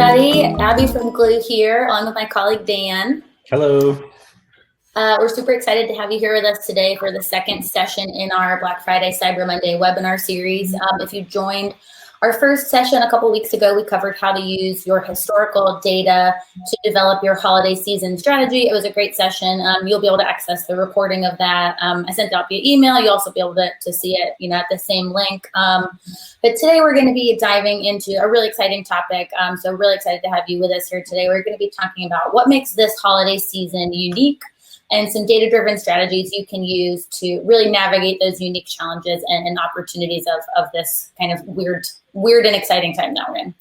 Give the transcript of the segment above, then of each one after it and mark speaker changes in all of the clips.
Speaker 1: everybody. Abby from Glew here, along with my colleague Dan.
Speaker 2: Hello.
Speaker 1: We're super excited to have you here with us today for the second session in our Black Friday Cyber Monday webinar series. If you joined our first session a couple weeks ago, we covered how to use your historical data to develop your holiday season strategy. It was a great session. You'll be able to access the recording of that. I sent it out via email. You'll also be able to see it, at the same link. But today we're going to be diving into a really exciting topic. So really excited to have you with us here today. We're going to be talking about what makes this holiday season unique and some data-driven strategies you can use to really navigate those unique challenges and opportunities of this kind of weird and exciting time that we're in.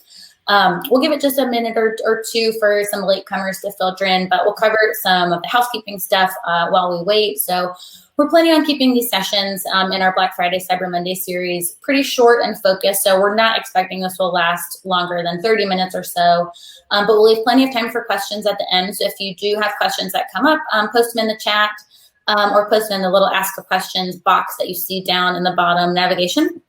Speaker 1: We'll give it just a minute or two for some latecomers to filter in, but we'll cover some of the housekeeping stuff while we wait. So we're planning on keeping these sessions in our Black Friday Cyber Monday series pretty short and focused. So we're not expecting this will last longer than 30 minutes or so, but we'll leave plenty of time for questions at the end. So if you do have questions that come up, post them in the chat or post them in the little ask a questions box that you see down in the bottom navigation.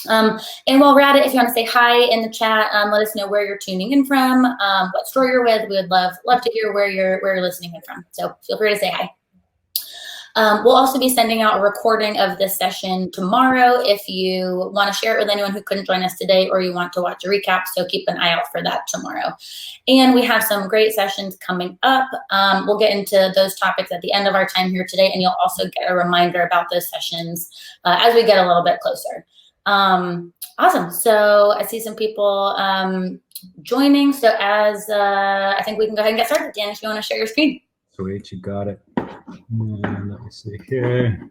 Speaker 1: And while we're at it, if you want to say hi in the chat, let us know where you're tuning in from, what store you're with. We would love to hear where you're listening in from. So feel free to say hi. We'll also be sending out a recording of this session tomorrow if you want to share it with anyone who couldn't join us today or you want to watch a recap. So keep an eye out for that tomorrow. And we have some great sessions coming up. We'll get into those topics at the end of our time here today, and you'll also get a reminder about those sessions as we get a little bit closer. Awesome. So I see some people joining. So as I think we can go ahead and get started. Dan, if you want to share your screen.
Speaker 2: Sweet, you got it. And let me see here.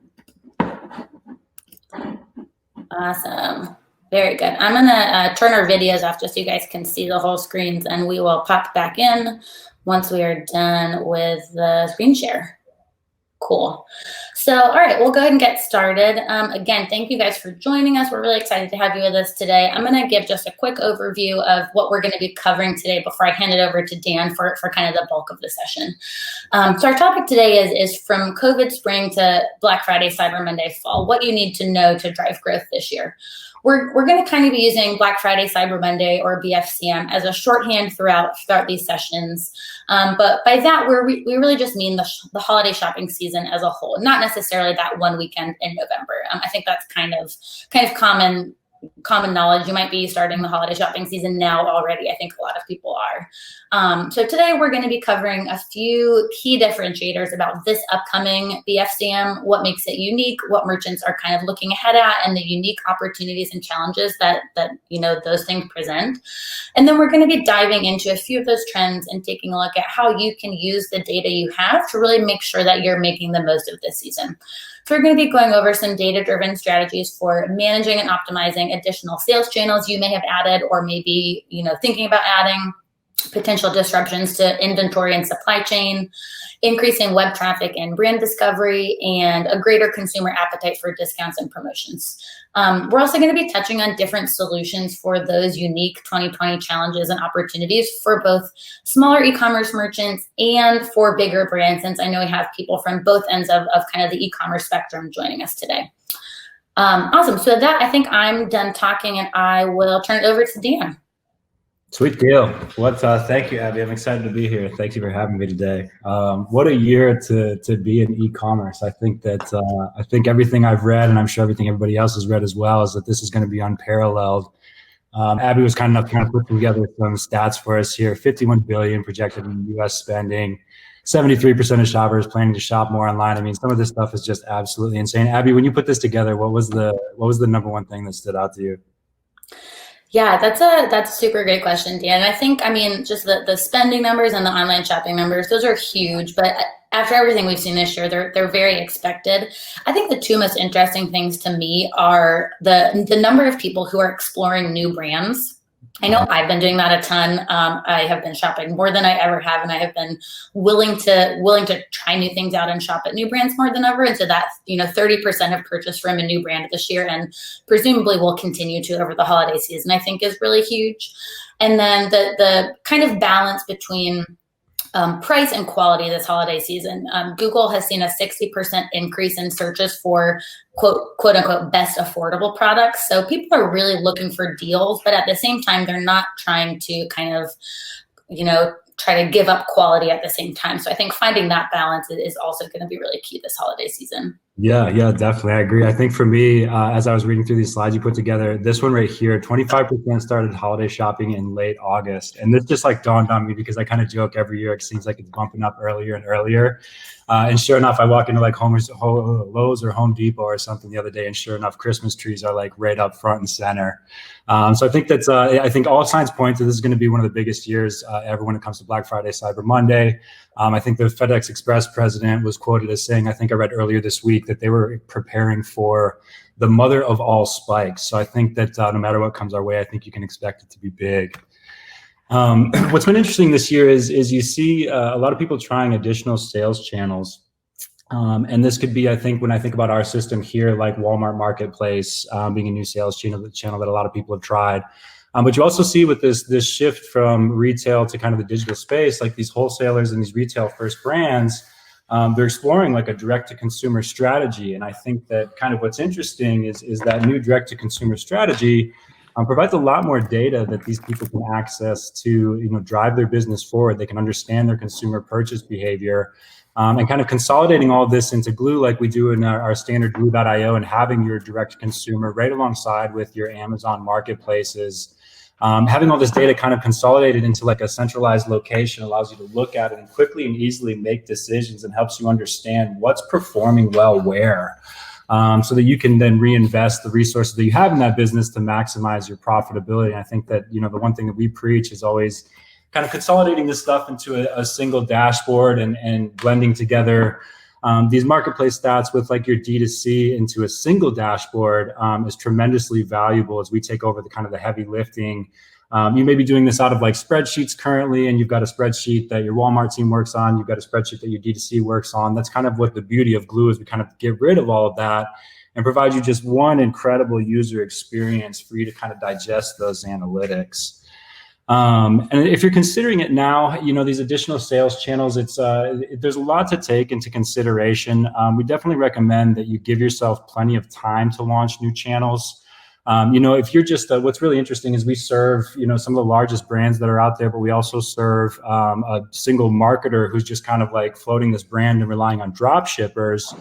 Speaker 1: Awesome. Very good. I'm going to turn our videos off just so you guys can see the whole screens, and we will pop back in once we are done with the screen share. Cool. So, all right, we'll go ahead and get started. Again, thank you guys for joining us. We're really excited to have you with us today. I'm going to give just a quick overview of what we're going to be covering today before I hand it over to Dan for kind of the bulk of the session. So our topic today is from COVID spring to Black Friday, Cyber Monday, fall, what you need to know to drive growth this year. We're going to kind of be using Black Friday, Cyber Monday, or BFCM as a shorthand throughout these sessions. But by that, we really just mean the holiday shopping season as a whole, not necessarily that one weekend in November. I think that's kind of common knowledge. You might be starting the holiday shopping season now already. I think a lot of people are. So today we're going to be covering a few key differentiators about this upcoming BFCM, what makes it unique, what merchants are kind of looking ahead at, and the unique opportunities and challenges that those things present. And then we're going to be diving into a few of those trends and taking a look at how you can use the data you have to really make sure that you're making the most of this season. So we're going to be going over some data-driven strategies for managing and optimizing additional sales channels you may have added or maybe, thinking about adding, potential disruptions to inventory and supply chain, increasing web traffic and brand discovery, and a greater consumer appetite for discounts and promotions. We're also going to be touching on different solutions for those unique 2020 challenges and opportunities for both smaller e-commerce merchants and for bigger brands, since I know we have people from both ends of kind of the e-commerce spectrum joining us today. Awesome. So that, I think I'm done talking, and I will turn it over to Dan.
Speaker 2: Sweet deal. Thank you, Abby. I'm excited to be here. Thank you for having me today. What a year to be in e-commerce. I think everything I've read, and I'm sure everything everybody else has read as well, is that this is going to be unparalleled. Abby was kind enough to kind of put together some stats for us here. 51 billion projected in U.S. spending. 73% of shoppers planning to shop more online. I mean, some of this stuff is just absolutely insane. Abby, when you put this together, what was the number one thing that stood out to you?
Speaker 1: Yeah, that's a super great question, Dan. And I think, just the spending numbers and the online shopping numbers, those are huge. But after everything we've seen this year, they're very expected. I think the two most interesting things to me are the number of people who are exploring new brands. I know I've been doing that a ton. I have been shopping more than I ever have, and I have been willing to try new things out and shop at new brands more than ever. And so that 30% have purchased from a new brand this year, and presumably will continue to over the holiday season, I think is really huge. And then the kind of balance between price and quality this holiday season. Google has seen a 60% increase in searches for quote unquote best affordable products. So people are really looking for deals, but at the same time, they're not trying to kind of, try to give up quality at the same time. So I think finding that balance is also going to be really key this holiday season.
Speaker 2: Yeah, definitely. I agree. I think for me, as I was reading through these slides you put together, this one right here, 25% started holiday shopping in late August. And this just like dawned on me because I kind of joke every year, it seems like it's bumping up earlier and earlier. And sure enough, I walk into like Lowe's or Home Depot or something the other day, and sure enough, Christmas trees are like right up front and center. So I think that's, I think all signs point to this is going to be one of the biggest years ever when it comes to Black Friday, Cyber Monday. I think the FedEx Express president was quoted as saying, I think I read earlier this week, that they were preparing for the mother of all spikes. So I think that no matter what comes our way, I think you can expect it to be big. What's been interesting this year is you see a lot of people trying additional sales channels. And this could be, I think, when I think about our system here, like Walmart Marketplace being a new sales channel that a lot of people have tried. But you also see with this shift from retail to kind of the digital space, like these wholesalers and these retail first brands, they're exploring like a direct to consumer strategy. And I think that kind of what's interesting is that new direct to consumer strategy provides a lot more data that these people can access to, drive their business forward. They can understand their consumer purchase behavior. And kind of consolidating all of this into Glew like we do in our standard Glew.io, and having your direct consumer right alongside with your Amazon marketplaces. Having all this data kind of consolidated into like a centralized location allows you to look at it and quickly and easily make decisions, and helps you understand what's performing well where, so that you can then reinvest the resources that you have in that business to maximize your profitability. And I think that, the one thing that we preach is always kind of consolidating this stuff into a single dashboard and blending together these marketplace stats with like your D2C into a single dashboard is tremendously valuable as we take over the kind of the heavy lifting. You may be doing this out of like spreadsheets currently, and you've got a spreadsheet that your Walmart team works on. You've got a spreadsheet that your D2C works on. That's kind of what the beauty of Glew is. We kind of get rid of all of that and provide you just one incredible user experience for you to kind of digest those analytics. And if you're considering it now, these additional sales channels, there's a lot to take into consideration. We definitely recommend that you give yourself plenty of time to launch new channels. If you're just, what's really interesting is we serve, some of the largest brands that are out there, but we also serve a single marketer who's just kind of like floating this brand and relying on drop shippers.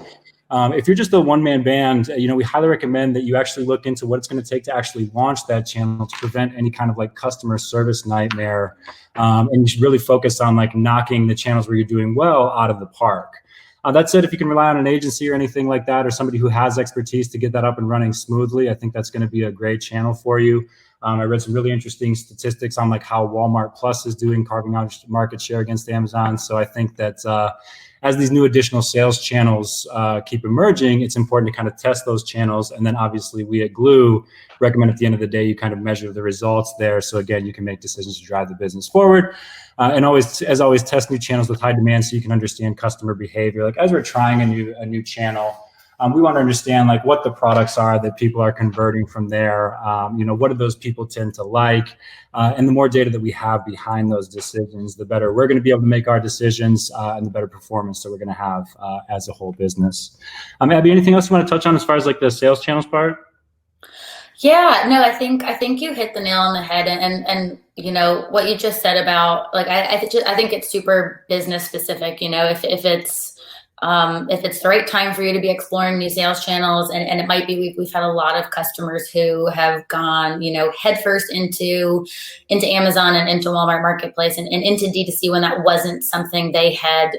Speaker 2: If you're just a one-man band, we highly recommend that you actually look into what it's going to take to actually launch that channel to prevent any kind of like customer service nightmare. And you should really focus on like knocking the channels where you're doing well out of the park. That said, if you can rely on an agency or anything like that, or somebody who has expertise to get that up and running smoothly, I think that's going to be a great channel for you. I read some really interesting statistics on like how Walmart Plus is doing, carving out market share against Amazon. So I think that as these new additional sales channels keep emerging, it's important to kind of test those channels. And then obviously we at Glew recommend at the end of the day, you kind of measure the results there. So again, you can make decisions to drive the business forward. And always test new channels with high demand so you can understand customer behavior. Like as we're trying a new channel, we want to understand like what the products are that people are converting from there. What do those people tend to like? And the more data that we have behind those decisions, the better we're going to be able to make our decisions and the better performance that we're going to have as a whole business. Abby, anything else you want to touch on as far as like the sales channels part?
Speaker 1: Yeah, no, I think you hit the nail on the head, and what you just said about like I think it's super business specific. If it's the right time for you to be exploring new sales channels, and it might be, we've had a lot of customers who have gone, headfirst into Amazon and into Walmart Marketplace and into D2C when that wasn't something they had,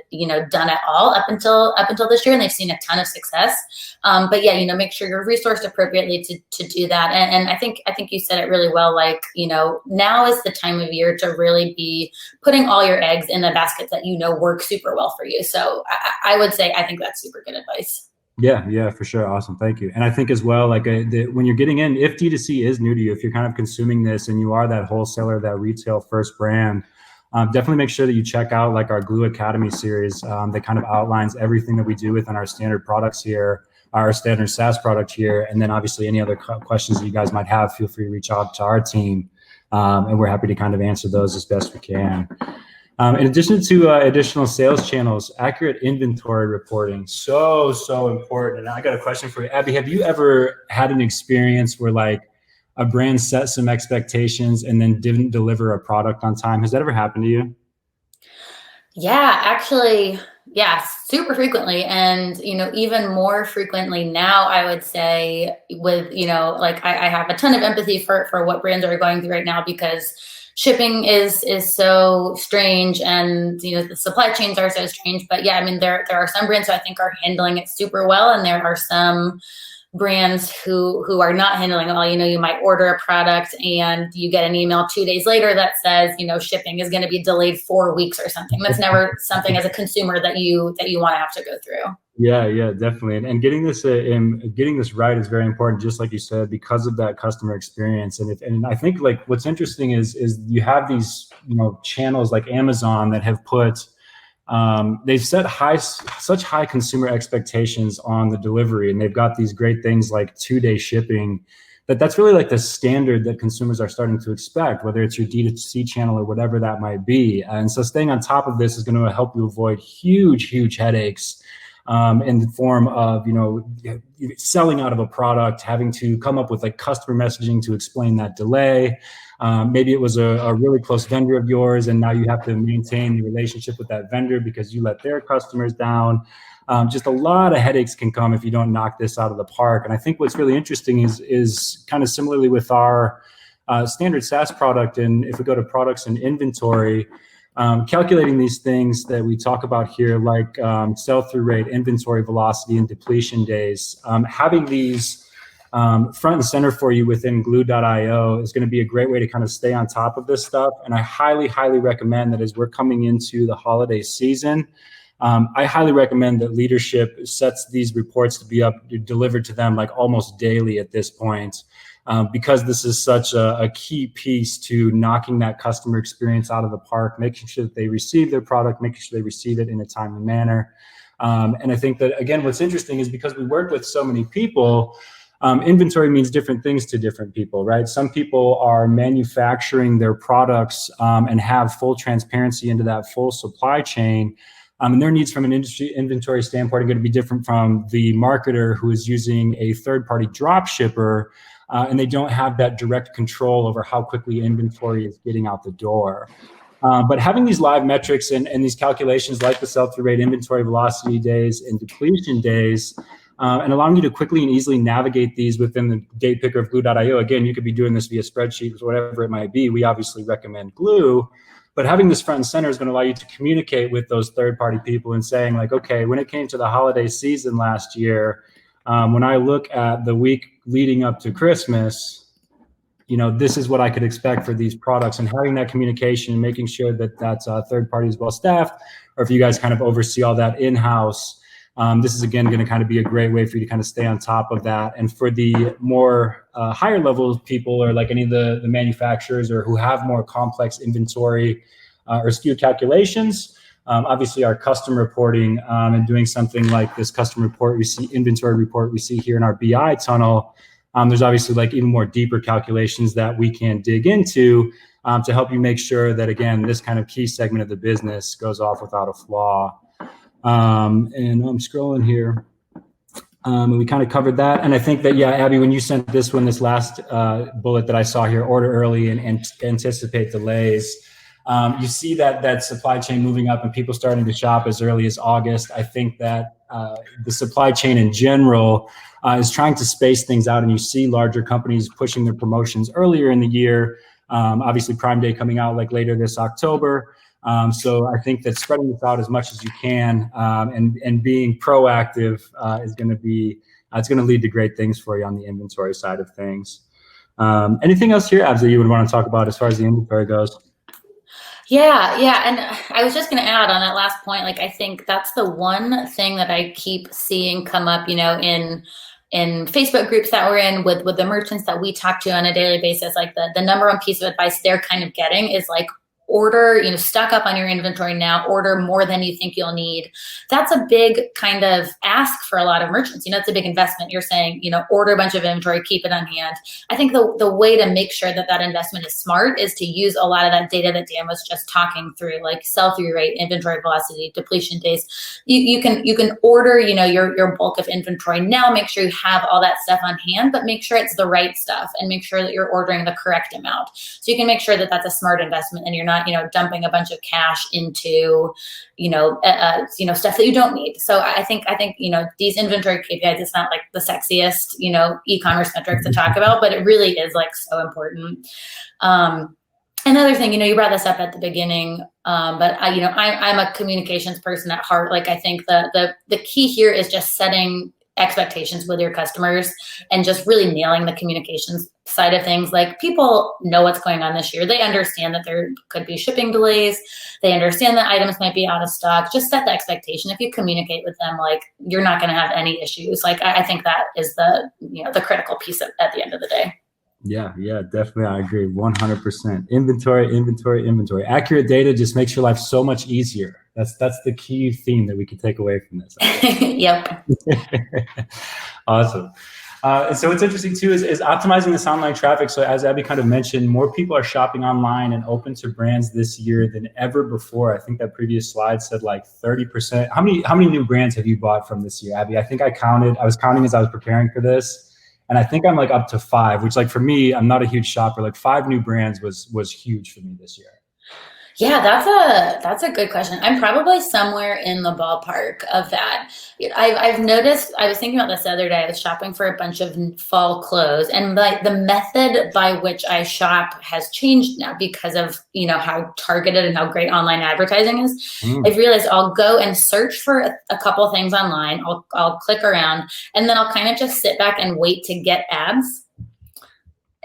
Speaker 1: done at all up until this year, and they've seen a ton of success. But yeah, make sure you're resourced appropriately to do that. And I think you said it really well. Like, now is the time of year to really be putting all your eggs in the baskets that work super well for you. So I would say I think that's super good advice.
Speaker 2: Yeah, for sure. Awesome. Thank you. And I think as well, like when you're getting in, if D2C is new to you, if you're kind of consuming this and you are that wholesaler, that retail first brand, definitely make sure that you check out like our Glew Academy series that kind of outlines everything that we do within our standard products here, our standard SaaS product here. And then obviously any other questions that you guys might have, feel free to reach out to our team. And we're happy to kind of answer those as best we can. In addition to additional sales channels, accurate inventory reporting, so important. And I got a question for you, Abby. Have you ever had an experience where like a brand set some expectations and then didn't deliver a product on time? Has that ever happened to you?
Speaker 1: Yeah, actually, yeah, super frequently. And, even more frequently now, I would say with, like I have a ton of empathy for what brands are going through right now because shipping is so strange and, the supply chains are so strange. But yeah, I mean, there are some brands who I think are handling it super well. And there are some brands who are not handling it well. You might order a product and you get an email 2 days later that says, shipping is going to be delayed 4 weeks or something. That's never something as a consumer that you want to have to go through.
Speaker 2: Yeah, definitely. And getting this right is very important, just like you said, because of that customer experience. And I think like what's interesting is you have these, channels like Amazon that have put they've set such high consumer expectations on the delivery, and they've got these great things like 2-day shipping. That's really like the standard that consumers are starting to expect, whether it's your D2C channel or whatever that might be. And so staying on top of this is going to help you avoid huge headaches in the form of, selling out of a product, having to come up with like customer messaging to explain that delay. Maybe it was a really close vendor of yours, and now you have to maintain the relationship with that vendor because you let their customers down. Just a lot of headaches can come if you don't knock this out of the park. And I think what's really interesting is kind of similarly with our standard SaaS product. And if we go to products and inventory, calculating these things that we talk about here, like sell-through rate, inventory velocity, and depletion days, having these front and center for you within Glew.io is going to be a great way to kind of stay on top of this stuff. And I highly recommend that as we're coming into the holiday season, I highly recommend that leadership sets these reports to be delivered to them like almost daily at this point. Because this is such a key piece to knocking that customer experience out of the park, making sure that they receive their product, making sure they receive it in a timely manner. And I think that, again, what's interesting is because we work with so many people, inventory means different things to different people, right? Some people are manufacturing their products and have full transparency into that full supply chain. And their needs from an industry inventory standpoint are going to be different from the marketer who is using a third-party drop shipper, and they don't have that direct control over how quickly inventory is getting out the door. But having these live metrics and these calculations like the sell-through rate, inventory velocity days, and depletion days, and allowing you to quickly and easily navigate these within the date picker of Glew.io. Again, you could be doing this via spreadsheets, whatever it might be. We obviously recommend Glew, but having this front and center is going to allow you to communicate with those third-party people and saying like, okay, when it came to the holiday season last year, when I look at the week leading up to Christmas, this is what I could expect for these products, and having that communication and making sure that that's third party is well staffed, or if you guys kind of oversee all that in-house, this is again going to kind of be a great way for you to kind of stay on top of that. And for the more higher level people, or like any of the manufacturers or who have more complex inventory or SKU calculations, obviously our custom reporting and doing something like this custom report inventory report we see here in our BI tunnel, there's obviously like even more deeper calculations that we can dig into to help you make sure that, again, this kind of key segment of the business goes off without a flaw. And I'm scrolling here. And we kind of covered that. And I think that, yeah, Abby, when you sent this last bullet that I saw here, order early and anticipate delays, you see that supply chain moving up and people starting to shop as early as August. I think that the supply chain in general is trying to space things out, and you see larger companies pushing their promotions earlier in the year. Obviously, Prime Day coming out like later this October. So I think that spreading this out as much as you can and being proactive is going to be, it's going to lead to great things for you on the inventory side of things. Anything else here, Abs, that you would want to talk about as far as the inventory goes?
Speaker 1: Yeah. And I was just going to add on that last point, like, I think that's the one thing that I keep seeing come up, in Facebook groups that we're in with the merchants that we talk to on a daily basis. Like the number one piece of advice they're kind of getting is like, order, stock up on your inventory now, order more than you think you'll need. That's a big kind of ask for a lot of merchants. It's a big investment. You're saying, order a bunch of inventory, keep it on hand. I think the way to make sure that investment is smart is to use a lot of that data that Dan was just talking through, like sell-through rate, inventory velocity, depletion days. You can order, your bulk of inventory now, make sure you have all that stuff on hand, but make sure it's the right stuff and make sure that you're ordering the correct amount. So you can make sure that that's a smart investment and you're not, dumping a bunch of cash into, stuff that you don't need. So I think, these inventory KPIs, it's not like the sexiest, e-commerce metrics to talk about, but it really is like so important. Another thing, you brought this up at the beginning, but I'm a communications person at heart. Like I think the key here is just setting expectations with your customers and just really nailing the communications side of things. Like people know what's going on this year. They understand that there could be shipping delays. They understand that items might be out of stock. Just set the expectation. If you communicate with them, like you're not going to have any issues. Like I think that is the critical piece at the end of the day.
Speaker 2: Yeah, definitely. I agree. 100%. Inventory. Accurate data just makes your life so much easier. That's the key theme that we can take away from this.
Speaker 1: Yep.
Speaker 2: Awesome. And so what's interesting too is optimizing this online traffic. So as Abby kind of mentioned, more people are shopping online and open to brands this year than ever before. I think that previous slide said like 30%. How many new brands have you bought from this year, Abby? I think I was counting as I was preparing for this. And I think I'm like up to 5, which like for me, I'm not a huge shopper. Like 5 new brands was huge for me this year.
Speaker 1: Yeah, that's a good question. I'm probably somewhere in the ballpark of that. I've noticed, I was thinking about this the other day, I was shopping for a bunch of fall clothes and like the method by which I shop has changed now because of, how targeted and how great online advertising is. I've realized I'll go and search for a couple things online. I'll click around and then I'll kind of just sit back and wait to get ads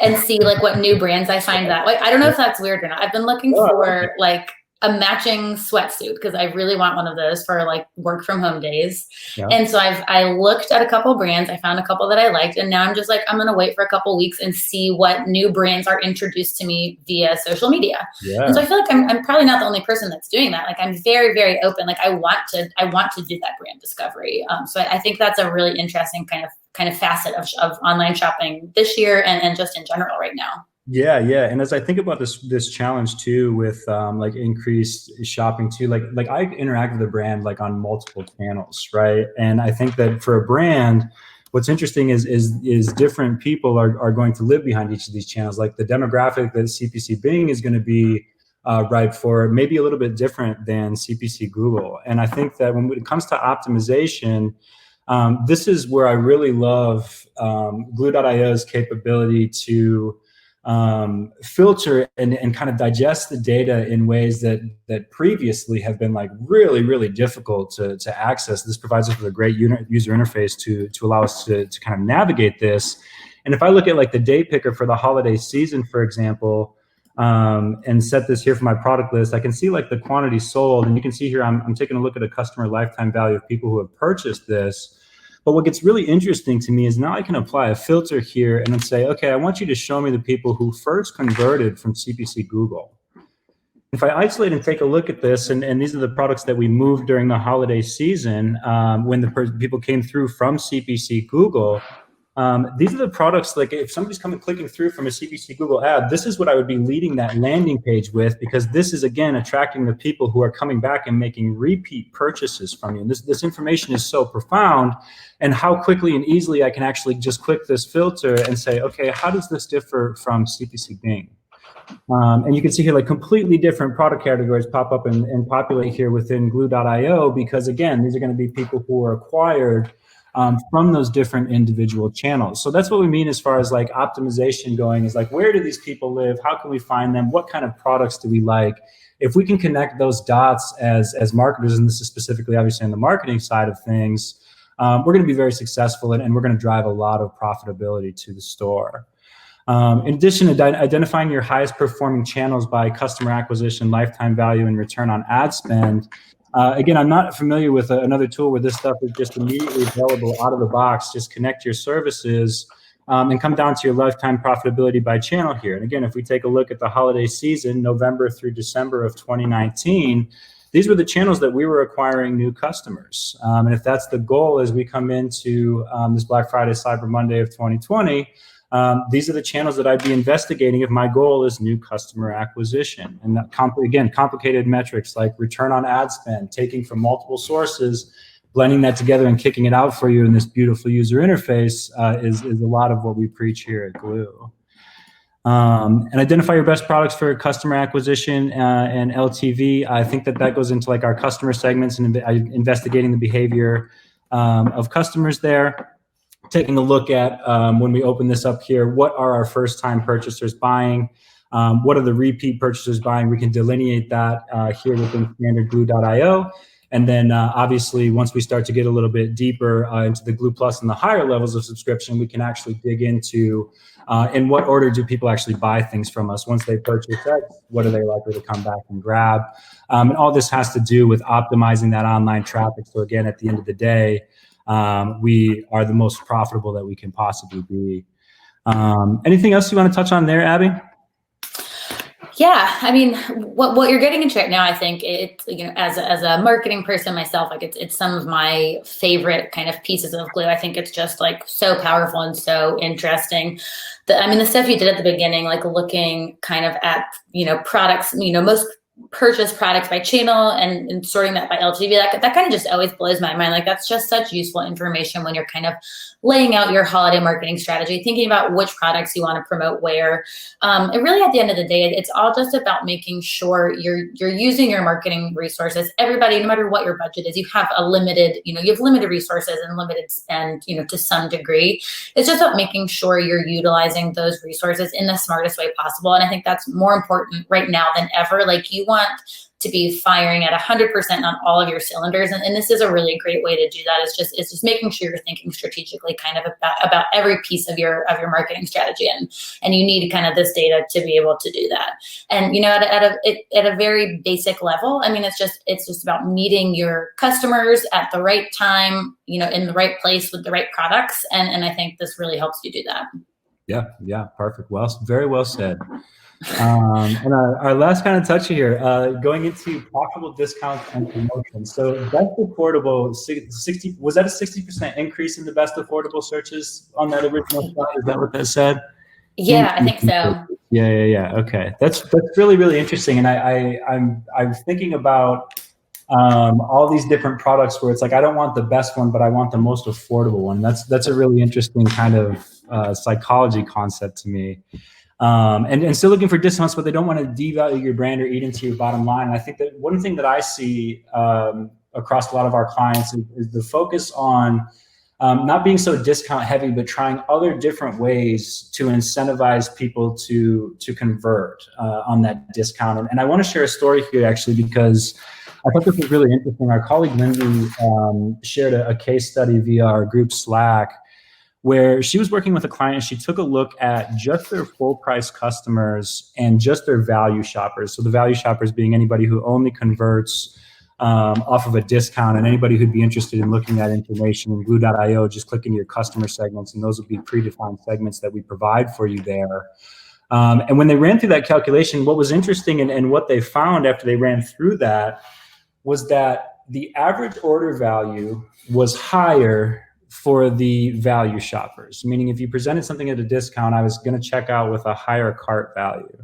Speaker 1: and see like what new brands I find that way. I don't know if that's weird or not. I've been looking for like a matching sweatsuit because I really want one of those for like work from home days. Yeah. And so I looked at a couple brands, I found a couple that I liked, and now I'm just like, I'm going to wait for a couple weeks and see what new brands are introduced to me via social media. Yeah. And so I feel like I'm probably not the only person that's doing that. Like I'm very, very open. Like I want to do that brand discovery. So I think that's a really interesting kind of facet of online shopping this year and just in general right now.
Speaker 2: Yeah. And as I think about this challenge too, with like increased shopping too, like I interact with a brand like on multiple channels, right? And I think that for a brand, what's interesting is different people are going to live behind each of these channels. Like the demographic that CPC Bing is going to be ripe for maybe a little bit different than CPC Google. And I think that when it comes to optimization, this is where I really love Glew.io's capability to filter and kind of digest the data in ways that previously have been like really, really difficult to access. This provides us with a great user interface to allow us to kind of navigate this. And if I look at like the day picker for the holiday season, for example, and set this here for my product list, I can see like the quantity sold, and you can see here I'm taking a look at a customer lifetime value of people who have purchased this. But what gets really interesting to me is now I can apply a filter here and then say, okay, I want you to show me the people who first converted from CPC Google. If I isolate and take a look at this, and these are the products that we moved during the holiday season when the people came through from CPC Google, these are the products, like if somebody's clicking through from a CPC Google ad, this is what I would be leading that landing page with, because this is, again, attracting the people who are coming back and making repeat purchases from you. And this information is so profound, and how quickly and easily I can actually just click this filter and say, okay, how does this differ from CPC Bing? And you can see here like completely different product categories pop up and populate here within Glew.io, because again, these are going to be people who are acquired from those different individual channels. So that's what we mean as far as like optimization going, is like, where do these people live? How can we find them? What kind of products do we like? If we can connect those dots as marketers, and this is specifically obviously on the marketing side of things, we're going to be very successful, and we're going to drive a lot of profitability to the store. In addition to identifying your highest performing channels by customer acquisition, lifetime value, and return on ad spend, again, I'm not familiar with another tool where this stuff is just immediately available out of the box. Just connect your services. and come down to your lifetime profitability by channel here. And again, if we take a look at the holiday season, November through December of 2019, these were the channels that we were acquiring new customers. And if that's the goal as we come into this Black Friday, Cyber Monday of 2020, these are the channels that I'd be investigating if my goal is new customer acquisition. And that complicated metrics like return on ad spend, taking from multiple sources, blending that together and kicking it out for you in this beautiful user interface is a lot of what we preach here at Glew. And identify your best products for customer acquisition and LTV. I think that goes into like our customer segments and investigating the behavior of customers there. Taking a look at when we open this up here, what are our first-time purchasers buying? What are the repeat purchasers buying? We can delineate that here within standard Glew.io. And then obviously, once we start to get a little bit deeper into the Glew Plus and the higher levels of subscription, we can actually dig into in what order do people actually buy things from us. Once they purchase X, what are they likely to come back and grab? And all this has to do with optimizing that online traffic. So again, at the end of the day, we are the most profitable that we can possibly be. Anything else you want to touch on there, Abby?
Speaker 1: Yeah, I mean, what you're getting into right now, I think it's, you know, as a marketing person myself, like it's some of my favorite kind of pieces of Glew. I think it's just like so powerful and so interesting. The stuff you did at the beginning, like looking kind of at, you know, products, you know, most purchase products by channel and sorting that by LTV, that kind of just always blows my mind. Like that's just such useful information when you're kind of laying out your holiday marketing strategy, thinking about which products you want to promote where. And really at the end of the day, it's all just about making sure you're using your marketing resources. Everybody, no matter what your budget is, you have limited resources and limited spend, you know, to some degree. It's just about making sure you're utilizing those resources in the smartest way possible. And I think that's more important right now than ever. Like you want to be firing at 100% on all of your cylinders. And this is a really great way to do that. It's just making sure you're thinking strategically kind of about every piece of your marketing strategy. And you need kind of this data to be able to do that. And, you know, at a very basic level, I mean, it's just about meeting your customers at the right time, you know, in the right place with the right products. And I think this really helps you do that.
Speaker 2: Yeah, perfect. Well, very well said. And our last kind of touch here, going into profitable discounts and promotions. So best affordable, 60, was that a 60% increase in the best affordable searches on that original slide? Is that what that said?
Speaker 1: Yeah, I think so.
Speaker 2: Yeah. Okay, that's really, really interesting. And I'm thinking about all these different products where it's like I don't want the best one, but I want the most affordable one. That's a really interesting kind of psychology concept to me. And still looking for discounts, but they don't want to devalue your brand or eat into your bottom line. And I think that one thing that I see across a lot of our clients is the focus on not being so discount heavy, but trying other different ways to incentivize people to convert on that discount. And I want to share a story here actually, because I thought this was really interesting. Our colleague Lindsay shared a case study via our group Slack, where she was working with a client and she took a look at just their full price customers and just their value shoppers. So the value shoppers being anybody who only converts off of a discount, and anybody who'd be interested in looking at information in Glew.io, just click into your customer segments, and those will be predefined segments that we provide for you there. And when they ran through that calculation, what was interesting and what they found after they ran through that was that the average order value was higher for the value shoppers, meaning if you presented something at a discount, I was going to check out with a higher cart value.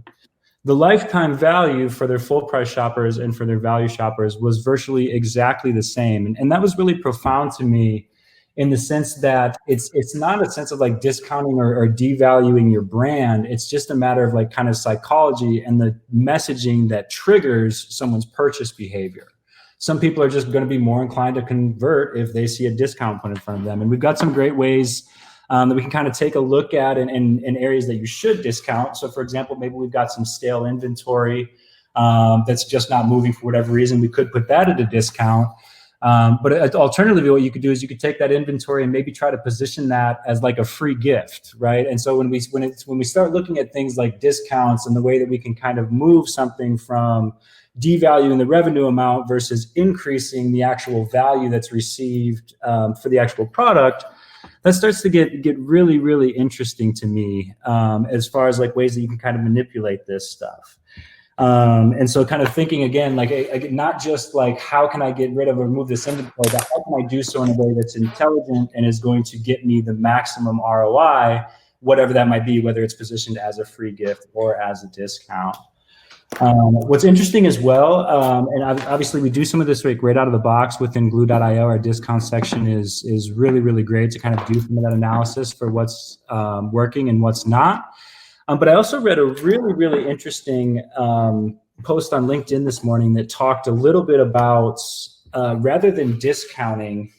Speaker 2: The lifetime value for their full price shoppers and for their value shoppers was virtually exactly the same. And that was really profound to me in the sense that it's not a sense of like discounting or devaluing your brand. It's just a matter of like kind of psychology and the messaging that triggers someone's purchase behavior. Some people are just going to be more inclined to convert if they see a discount put in front of them. And we've got some great ways that we can kind of take a look at in areas that you should discount. So for example, maybe we've got some stale inventory that's just not moving for whatever reason. We could put that at a discount. But alternatively, what you could do is you could take that inventory and maybe try to position that as like a free gift, right? And so when we start looking at things like discounts and the way that we can kind of move something from devaluing the revenue amount versus increasing the actual value that's received for the actual product, that starts to get really, really interesting to me, as far as like ways that you can kind of manipulate this stuff. And so kind of thinking again, like not just like, how can I get rid of or remove this inventory, but how can I do so in a way that's intelligent and is going to get me the maximum ROI, whatever that might be, whether it's positioned as a free gift or as a discount. What's interesting as well, and obviously we do some of this right out of the box within Glew.io. Our discount section is really, really great to kind of do some of that analysis for what's working and what's not. But I also read a really, really interesting post on LinkedIn this morning that talked a little bit about, rather than discounting,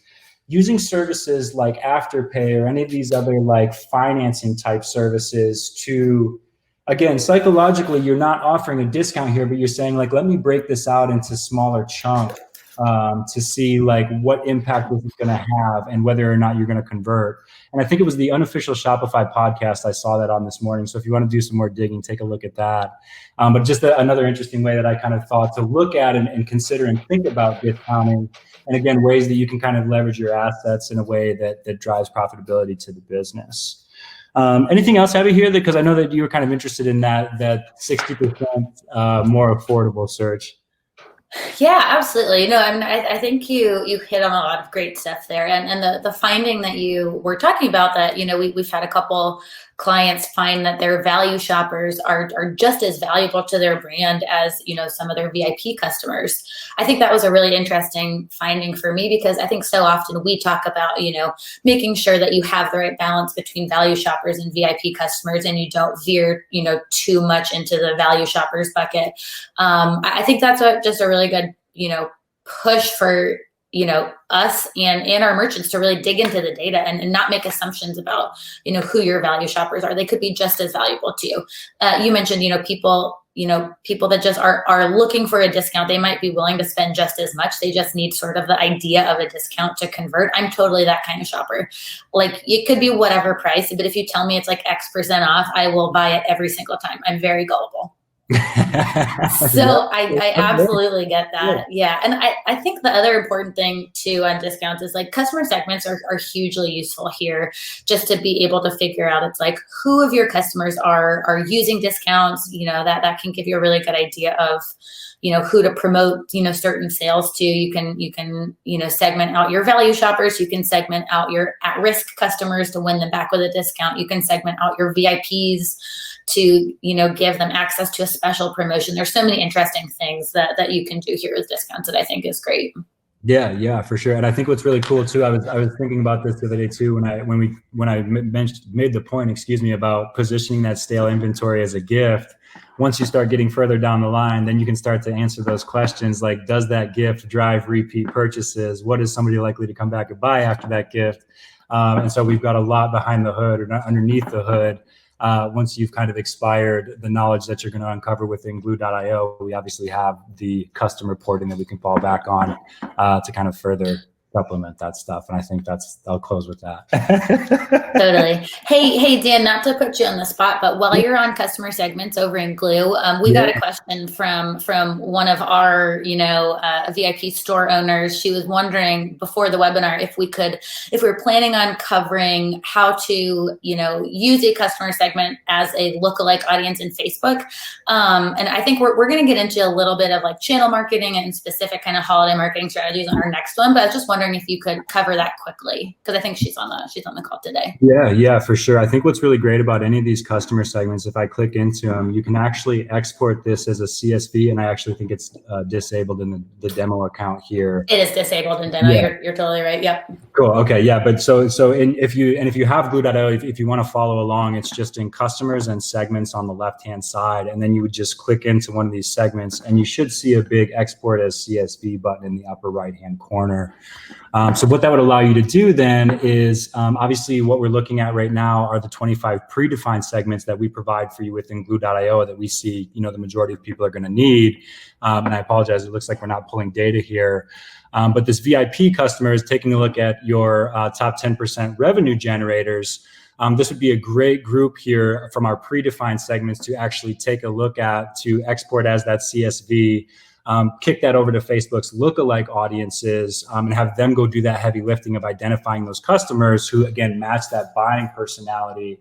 Speaker 2: using services like Afterpay or any of these other like financing type services to, again, psychologically, you're not offering a discount here, but you're saying like, let me break this out into smaller chunks to see like what impact this is going to have and whether or not you're going to convert. And I think it was the Unofficial Shopify podcast. I saw that on this morning. So if you want to do some more digging, take a look at that. But just another interesting way that I kind of thought to look at and consider and think about discounting. And again, ways that you can kind of leverage your assets in a way that drives profitability to the business. Anything else, Abby, here? Because I know that you were kind of interested in that 60% more affordable search.
Speaker 1: Yeah, absolutely. No, I mean, I think you hit on a lot of great stuff there. And the finding that you were talking about, that, we've had a couple clients find that their value shoppers are just as valuable to their brand as, some of their VIP customers. I think that was a really interesting finding for me, because I think so often we talk about, making sure that you have the right balance between value shoppers and VIP customers, and you don't veer, too much into the value shoppers bucket. I think that's just a really good, push for, us and our merchants to really dig into the data and not make assumptions about, who your value shoppers are. They could be just as valuable to you. You mentioned, people that just are looking for a discount. They might be willing to spend just as much. They just need sort of the idea of a discount to convert. I'm totally that kind of shopper. Like, it could be whatever price, but if you tell me it's like X% off, I will buy it every single time. I'm very gullible. So I absolutely get that. Yeah. And I think the other important thing too on discounts is like customer segments are hugely useful here, just to be able to figure out, it's like, who of your customers are using discounts, that can give you a really good idea of, who to promote, certain sales to. You can, segment out your value shoppers. You can segment out your at-risk customers to win them back with a discount. You can segment out your VIPs to, give them access to a special promotion. There's so many interesting things that you can do here with discounts that I think is great.
Speaker 2: Yeah, for sure. And I think what's really cool too, I was thinking about this the other day too, when I made the point, about positioning that stale inventory as a gift. Once you start getting further down the line, then you can start to answer those questions like, does that gift drive repeat purchases? What is somebody likely to come back and buy after that gift? And so we've got a lot behind the hood, or underneath the hood. Once you've kind of expired the knowledge that you're going to uncover within Glew.io, we obviously have the custom reporting that we can fall back on to kind of further supplement that stuff. And I think I'll close with that.
Speaker 1: Totally. Hey, Dan, not to put you on the spot, but while you're on customer segments over in Glew, we got a question from one of our, VIP store owners. She was wondering before the webinar if we were planning on covering how to, use a customer segment as a lookalike audience in Facebook. And I think we're going to get into a little bit of like channel marketing and specific kind of holiday marketing strategies on our next one. But I was just wondering if you could cover that quickly, because I think she's on the call today.
Speaker 2: Yeah, for sure. I think what's really great about any of these customer segments, if I click into them, you can actually export this as a CSV, and I actually think it's disabled in the demo account here.
Speaker 1: It is disabled in demo. Yeah. You're totally right. Yep.
Speaker 2: Cool. Okay. Yeah. But if you have Glew.io, if you want to follow along, it's just in customers and segments on the left-hand side, and then you would just click into one of these segments, and you should see a big export as CSV button in the upper right-hand corner. So what that would allow you to do then is, obviously what we're looking at right now are the 25 predefined segments that we provide for you within Glew.io that we see, the majority of people are going to need. And I apologize, it looks like we're not pulling data here. But this VIP customer is taking a look at your top 10% revenue generators. This would be a great group here from our predefined segments to actually take a look at, to export as that CSV. kick that over to Facebook's lookalike audiences, and have them go do that heavy lifting of identifying those customers who, again, match that buying personality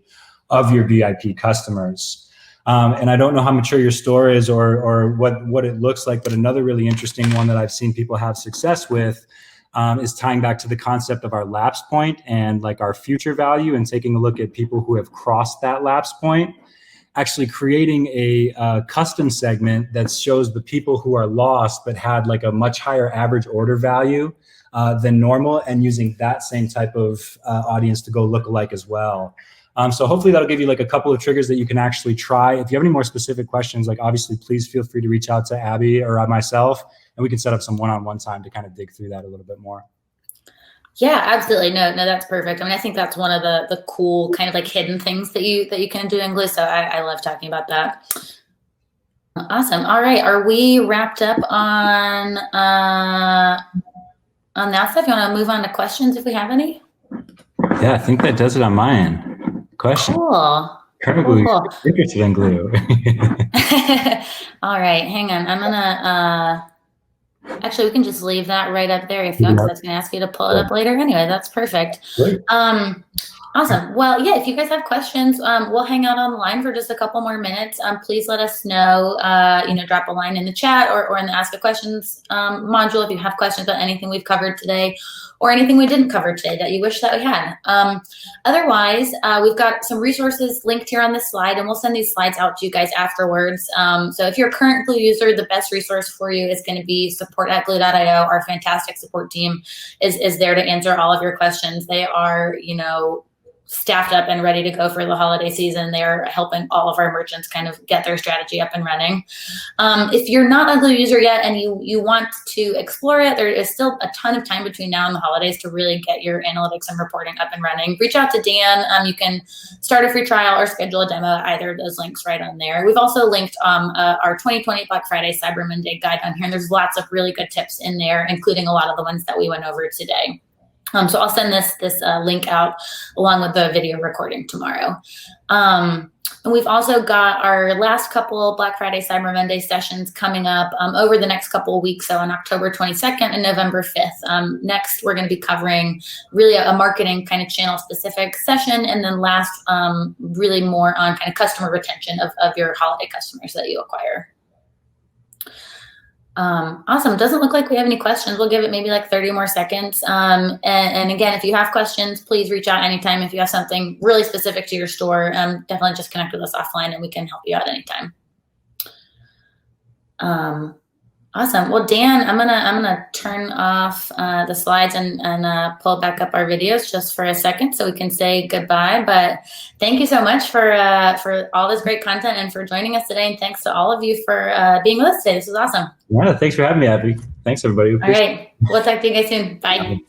Speaker 2: of your VIP customers. And I don't know how mature your store is or what it looks like, but another really interesting one that I've seen people have success with is tying back to the concept of our lapse point and like our future value, and taking a look at people who have crossed that lapse point, actually creating a custom segment that shows the people who are lost but had like a much higher average order value than normal, and using that same type of audience to go look alike as well. So hopefully that'll give you like a couple of triggers that you can actually try. If you have any more specific questions, like obviously please feel free to reach out to Abby or myself, and we can set up some one-on-one time to kind of dig through that a little bit more.
Speaker 1: Yeah, absolutely. No, that's perfect. I mean, I think that's one of the cool kind of like hidden things that you can do in Glew. So I love talking about that. Awesome. All right. Are we wrapped up on that stuff? You want to move on to questions if we have any?
Speaker 2: Yeah, I think that does it on my end. Question.
Speaker 1: Cool.
Speaker 2: Incredibly
Speaker 1: cool.
Speaker 2: interested in Glew.
Speaker 1: All right. Hang on. I'm going to... Actually, we can just leave that right up there if you want, because that's going to ask you to pull it up later. Anyway, that's perfect.
Speaker 2: Great.
Speaker 1: Awesome. Well, yeah, if you guys have questions, we'll hang out online for just a couple more minutes. Please let us know, drop a line in the chat or in the Ask a Questions module if you have questions about anything we've covered today or anything we didn't cover today that you wish that we had. Otherwise, we've got some resources linked here on this slide, and we'll send these slides out to you guys afterwards. So if you're a current Glew user, the best resource for you is going to be support@glew.io. Our fantastic support team is there to answer all of your questions. They are, staffed up and ready to go for the holiday season. They're helping all of our merchants kind of get their strategy up and running. If you're not a Glew user yet and you want to explore it, there is still a ton of time between now and the holidays to really get your analytics and reporting up and running. Reach out to Dan. You can start a free trial or schedule a demo at either of those links right on there. We've also linked our 2020 Black Friday Cyber Monday guide on here, and there's lots of really good tips in there, including a lot of the ones that we went over today. So I'll send this link out along with the video recording tomorrow. And we've also got our last couple Black Friday Cyber Monday sessions coming up over the next couple of weeks. So on October 22nd and November 5th. Next, we're going to be covering really a marketing kind of channel specific session. And then last, really more on kind of customer retention of your holiday customers that you acquire. Awesome. Doesn't look like we have any questions. We'll give it maybe like 30 more seconds. And again, if you have questions, please reach out anytime. If you have something really specific to your store, definitely just connect with us offline and we can help you out anytime. Awesome. Well, Dan, I'm gonna turn off the slides and pull back up our videos just for a second so we can say goodbye. But thank you so much for all this great content and for joining us today. And thanks to all of you for being with us today. This was awesome.
Speaker 2: Yeah, thanks for having me, Abby. Thanks, everybody.
Speaker 1: All right. We'll talk to you guys soon. Bye.